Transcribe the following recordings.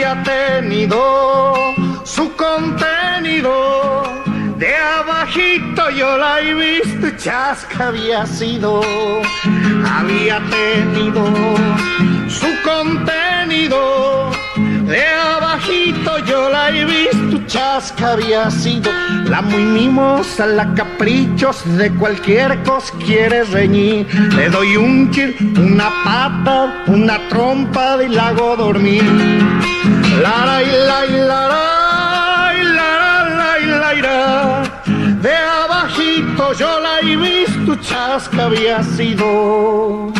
había tenido su contenido. De abajito yo la he visto, chasca había sido. Había tenido su contenido. De abajito yo la he visto, chasca había sido. La muy mimosa, la caprichos, de cualquier cosa quiere reñir. Le doy un chir, una pata, una trompa y la hago dormir. La la la la. De abajito yo la he visto, chasca había sido.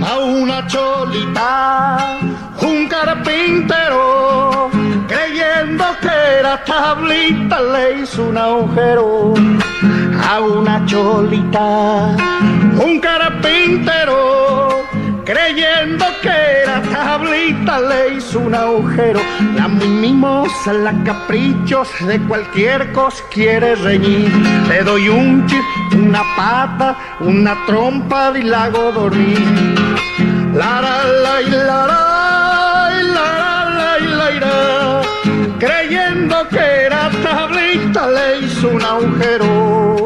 A una cholita, un carpintero, creyendo que era tablita, le hizo un agujero. A una cholita, un carpintero, creyendo que era tablita, le hizo un agujero. La muy mimosa, la caprichos, de cualquier cosa quiere reñir. Le doy un chip, una pata, una trompa y la hago dormir. La la la la la, creyendo que era tablita, le hizo un agujero.